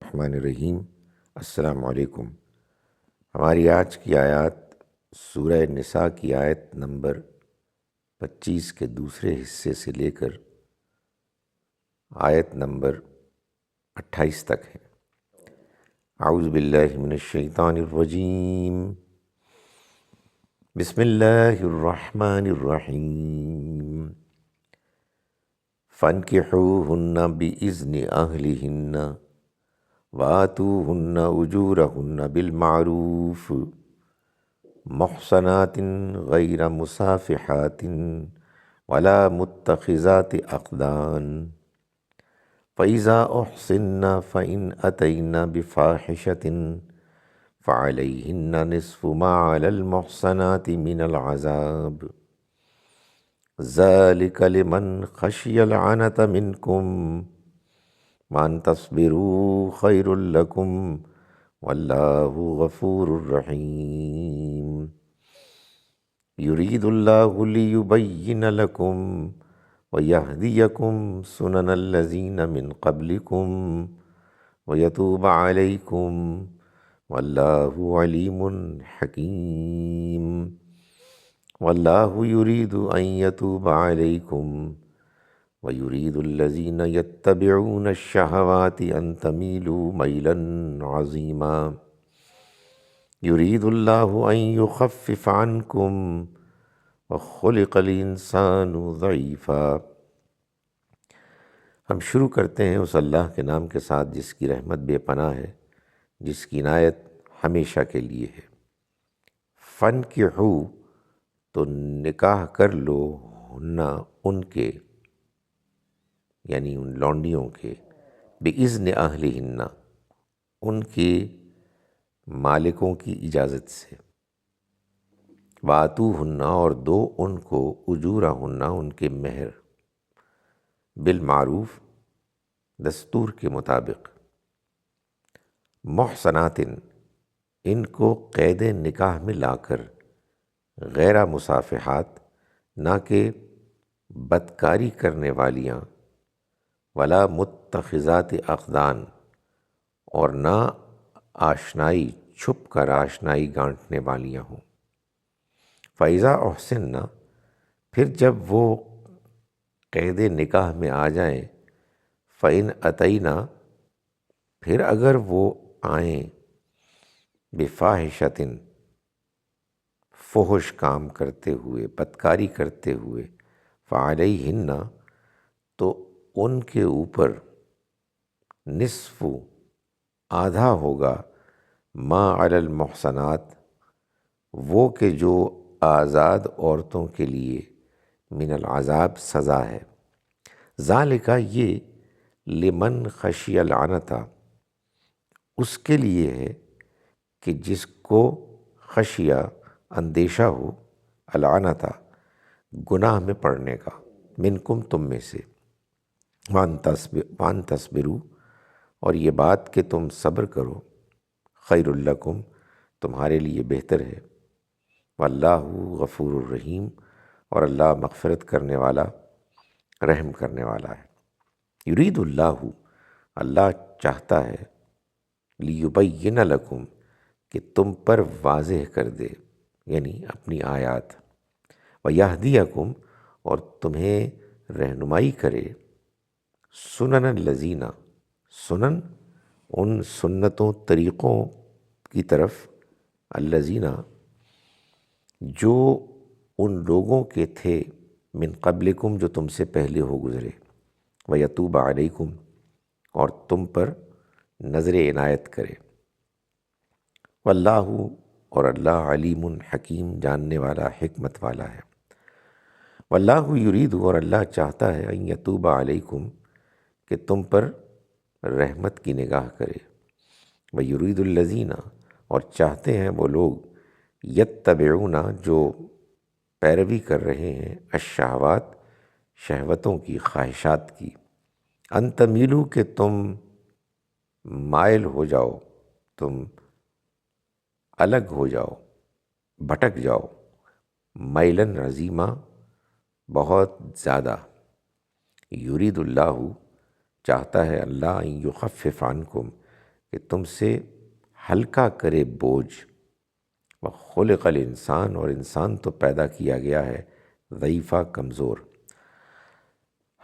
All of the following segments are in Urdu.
الرحمن الرحیم۔ السلام علیکم۔ ہماری آج کی آیات سورہ نساء کی آیت نمبر 25 کے دوسرے حصے سے لے کر آیت نمبر 28 تک ہے۔ اعوذ باللہ من الشیطان الرجیم، بسم اللہ الرحمن الرحیم۔ فانکحوہن بإذن اہلہن وآتوہن اجورہن بالمعروف محصنات غیر مصافحات ولا متخذات اخدان فإذا أحصن فإن أتين بفاحشة فعليهن نصف ما على المحصنات من العذاب ذلك لمن خشي العنة منكم وأن تصبروا خير لكم والله غفور رحيم۔ يريد الله ليبين لكم ويهديكم سنن الذين من قبلكم ويتوب عليكم والله عليم حكيم۔ والله يريد أن يتوب عليكم ويريد الذين يتبعون الشهوات أن تميلوا ميلا عظيما۔ يريد الله أن يخفف عنكم وخلق الإنسان ضعيفا۔ ہم شروع کرتے ہیں اس اللہ کے نام کے ساتھ جس کی رحمت بے پناہ ہے، جس کی عنایت ہمیشہ کے لیے ہے۔ فانکحوا، تو نکاح کر لو، ہنہ ان کے، یعنی ان لونڈیوں کے، بِإِذْنِ أَهْلِهِنَّ، ان کے مالکوں کی اجازت سے، وَآتُوهُنَّ، اور دو ان کو، أُجُورَهُنَّ، ان کے مہر، بالمعروف، دستور کے مطابق، محصنات، ان کو قید نکاح میں لا کر، غیر مصافحات، نہ کہ بدکاری کرنے والیاں، ولا متخذات اخدان، اور نہ آشنائی، چھپ کر آشنائی گانٹنے والیاں ہوں۔ فَإِذَا أُحْصِنَّ، پھر جب وہ قید نکاح میں آ جائیں، فَإِنْ أَتَيْنَا، پھر اگر وہ آئیں، بِفَاحِشَةٍ، فحش کام کرتے ہوئے، بدکاری کرتے ہوئے، فَعَلَيْهِنَّ، تو ان کے اوپر، نصف، آدھا ہوگا، ما علی المحصنات، وہ کہ جو آزاد عورتوں کے لیے، من العذاب، سزا ہے۔ ذالک، یہ، لمن خشی العنت، اس کے لیے ہے کہ جس کو خشیہ، اندیشہ ہو، العنت، گناہ میں پڑنے کا، منکم، تم میں سے، وَأَن تَصْبِرُوا، اور یہ بات کہ تم صبر کرو، خیر لکم، تمہارے لیے بہتر ہے، واللہ غفور الرحیم، اور اللہ مغفرت کرنے والا، رحم کرنے والا ہے۔ یرید اللہ، اللہ چاہتا ہے، لیبین لکم، کہ تم پر واضح کر دے، یعنی اپنی آیات، ویہدیکم، اور تمہیں رہنمائی کرے، سنن الذین، سنن، ان سنتوں، طریقوں کی طرف، الذین، جو ان لوگوں کے تھے، من قبلکم، جو تم سے پہلے ہو گزرے، ویتوب علیکم، اور تم پر نظر عنایت کرے، واللہ، اور اللہ، علیم حکیم، جاننے والا، حکمت والا ہے۔ واللہ یرید، اور اللہ چاہتا ہے، ان یتوب علیکم، کہ تم پر رحمت کی نگاہ کرے، ویرید الذین، اور چاہتے ہیں وہ لوگ، یتبعون، جو پیروی کر رہے ہیں، الشہوات، شہوتوں کی، خواہشات کی، ان تمیلوا، کہ تم مائل ہو جاؤ، تم الگ ہو جاؤ، بھٹک جاؤ، میلاً عظیما، بہت زیادہ۔ یرید اللہ، چاہتا ہے اللہ، ان یخفف عنکم، کہ تم سے ہلکا کرے بوجھ، وخلق الانسان، اور انسان تو پیدا کیا گیا ہے ضعیفہ، کمزور۔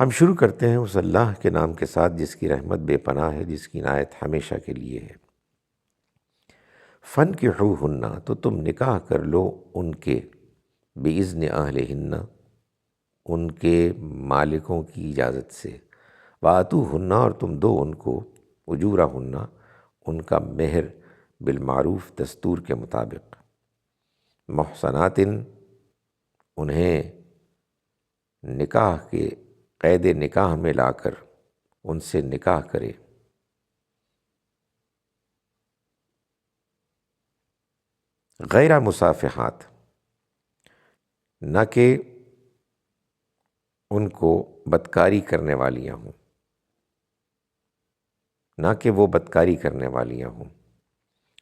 ہم شروع کرتے ہیں اس اللہ کے نام کے ساتھ جس کی رحمت بے پناہ ہے، جس کی عنایت ہمیشہ کے لیے ہے۔ فَانْكِحُوهُنَّ، تو تم نکاح کر لو ان کے، بِإِذْنِ أَهْلِهِنَّ، ان کے مالکوں کی اجازت سے، وَآتُوهُنَّ، اور تم دو ان کو، أُجُورَهُنَّ، ان کا مہر، بالمعروف، دستور کے مطابق، محصنات، انہیں نکاح کے قید نکاح میں لا کر ان سے نکاح کرے، غیر مصافحات، نہ کہ ان کو بدکاری کرنے والیاں ہوں، نہ کہ وہ بدکاری کرنے والیاں ہوں،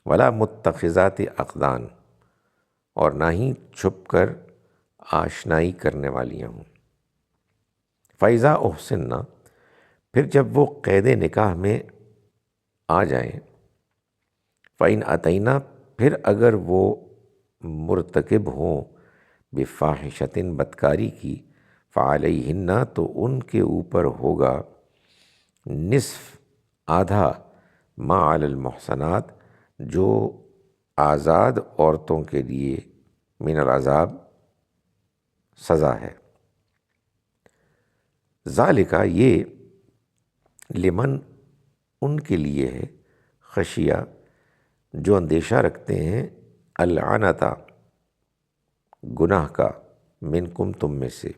ولا متخذات اقدان، اور نہ ہی چھپ کر آشنائی کرنے والیاں ہوں۔ فَإِذَا أُحْسِنَّ، پھر جب وہ قید نکاح میں آ جائیں، فَإِنْ أَتَيْنَا، پھر اگر وہ مرتکب ہوں، بِفَاحِشَةٍ، بدکاری کی، فَعَلَيْهِنَّ، تو ان کے اوپر ہوگا نصف، آدھا، ما علی المحصنات، جو آزاد عورتوں کے لیے من العذاب سزا ہے۔ ذالکہ، یہ، لمن، ان کے لیے ہے، خشیہ، جو اندیشہ رکھتے ہیں، العنتہ، گناہ کا، منکم، تم میں سے،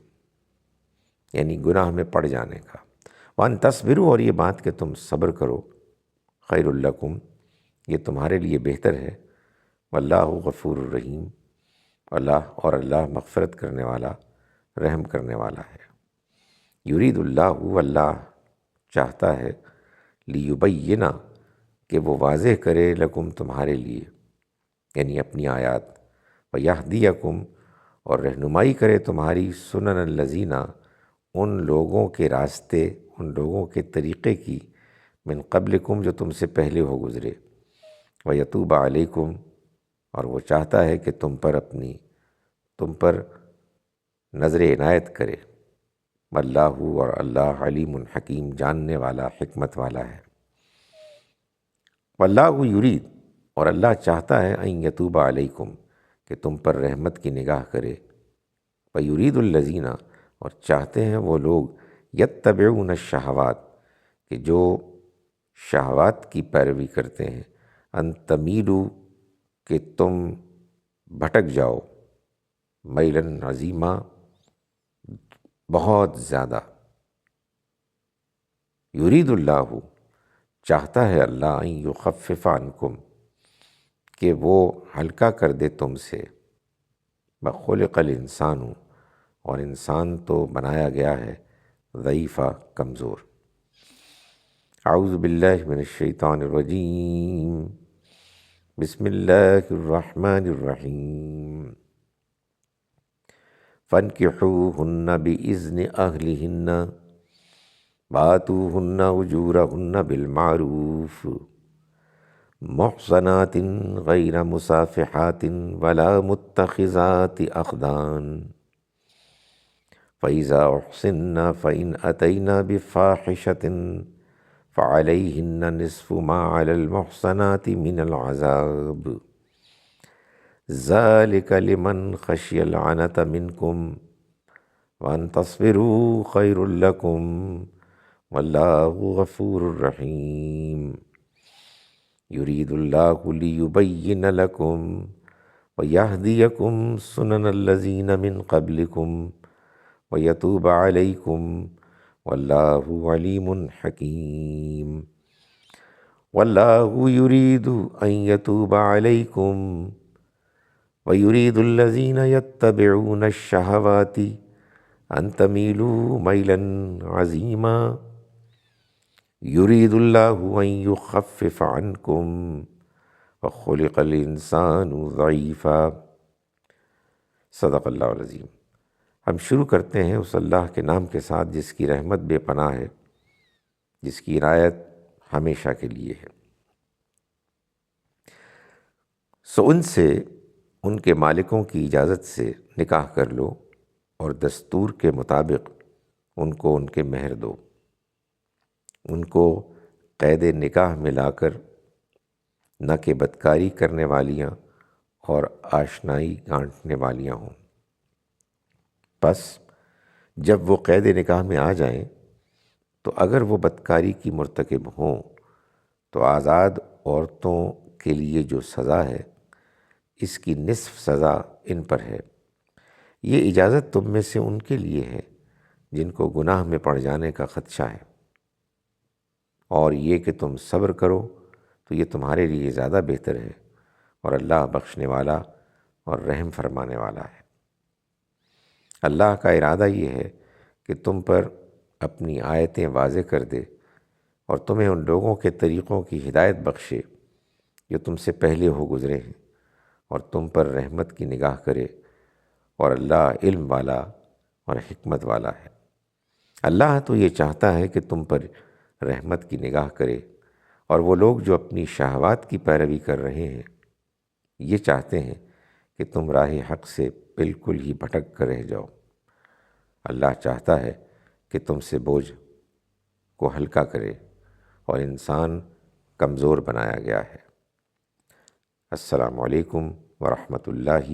یعنی گناہ میں پڑ جانے کا، وان تصبروا، اور یہ بات کہ تم صبر کرو، خیر لکم، یہ تمہارے لیے بہتر ہے، واللہ غفور الرحیم، اللہ مغفرت کرنے والا، رحم کرنے والا ہے۔ یرید اللہ، اللہ چاہتا ہے، لیبین، کہ وہ واضح کرے، لکم، تمہارے لیے، یعنی اپنی آیات، ویہدیکم، اور رہنمائی کرے تمہاری، سنن الذین، ان لوگوں کے راستے، ان لوگوں کے طریقے کی، من قبلکم، جو تم سے پہلے ہو گزرے، ویتوب علیکم، اور وہ چاہتا ہے کہ تم پر نظر عنایت کرے، واللہ، اور اللہ، علیم حکیم، جاننے والا، حکمت والا ہے۔ واللہ یرید، اور اللہ چاہتا ہے، ان یتوب علیکم، کہ تم پر رحمت کی نگاہ کرے، ویرید الذین، اور چاہتے ہیں وہ لوگ، یتبعون الشہوات، کہ جو شہوات کی پیروی کرتے ہیں، ان تمیلو، کہ تم بھٹک جاؤ، میلاً عظیما، بہت زیادہ۔ یرید اللہ، چاہتا ہے اللہ، ان یخفف عنکم، کہ وہ ہلکا کر دے تم سے، بخلق الانسان، اور انسان تو بنایا گیا ہے ضعیفہ، کمزور۔ اعوذ باللہ من الشیطان الرجیم، بسم اللہ الرحمن الرحیم۔ فانکحوہن بإذن اہلہن، وآتوہن اجورہن بالمعروف، محصنات غیر مصافحات ولا متخذات اخدان، فإذا أحصن فإن أتينا بفاحشة فعليهن نصف ما على المحصنات من العذاب، ذلك لمن خشي العنة منكم، وأن تصبروا خير لكم، والله غفور رحيم۔ يريد الله ليبين لكم ويهديكم سنن الذين من قبلكم ويتوب عليكم، والله عليم حكيم۔ والله يريد أن يتوب عليكم ويريد الذين يتبعون الشهوات أن تميلوا ميلا عظيما، يريد الله أن يخفف عنكم وخلق الإنسان ضعيفا۔ صدق اللہ العظیم۔ ہم شروع کرتے ہیں اس اللہ کے نام کے ساتھ جس کی رحمت بے پناہ ہے، جس کی عنایت ہمیشہ کے لیے ہے۔ ان سے ان کے مالکوں کی اجازت سے نکاح کر لو اور دستور کے مطابق ان کو ان کے مہر دو۔ ان کو قید نکاح میں لا کر نہ کہ بدکاری کرنے والیاں اور آشنائی گانٹنے والیاں ہوں۔ پس جب وہ قید نکاح میں آ جائیں تو اگر وہ بدکاری کی مرتکب ہوں تو آزاد عورتوں کے لیے جو سزا ہے اس کی نصف سزا ان پر ہے۔ یہ اجازت تم میں سے ان کے لیے ہے جن کو گناہ میں پڑ جانے کا خدشہ ہے، اور یہ کہ تم صبر کرو تو یہ تمہارے لیے زیادہ بہتر ہے، اور اللہ بخشنے والا اور رحم فرمانے والا ہے۔ اللہ کا ارادہ یہ ہے کہ تم پر اپنی آیتیں واضح کر دے اور تمہیں ان لوگوں کے طریقوں کی ہدایت بخشے جو تم سے پہلے ہو گزرے ہیں، اور تم پر رحمت کی نگاہ کرے، اور اللہ علم والا اور حکمت والا ہے۔ اللہ تو یہ چاہتا ہے کہ تم پر رحمت کی نگاہ کرے، اور وہ لوگ جو اپنی شہوات کی پیروی کر رہے ہیں یہ چاہتے ہیں کہ تم راہ حق سے بالکل ہی بھٹک کر رہ جاؤ۔ اللہ چاہتا ہے کہ تم سے بوجھ کو ہلکا کرے، اور انسان کمزور بنایا گیا ہے۔ السلام علیکم ورحمۃ اللہ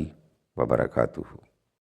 وبرکاتہ۔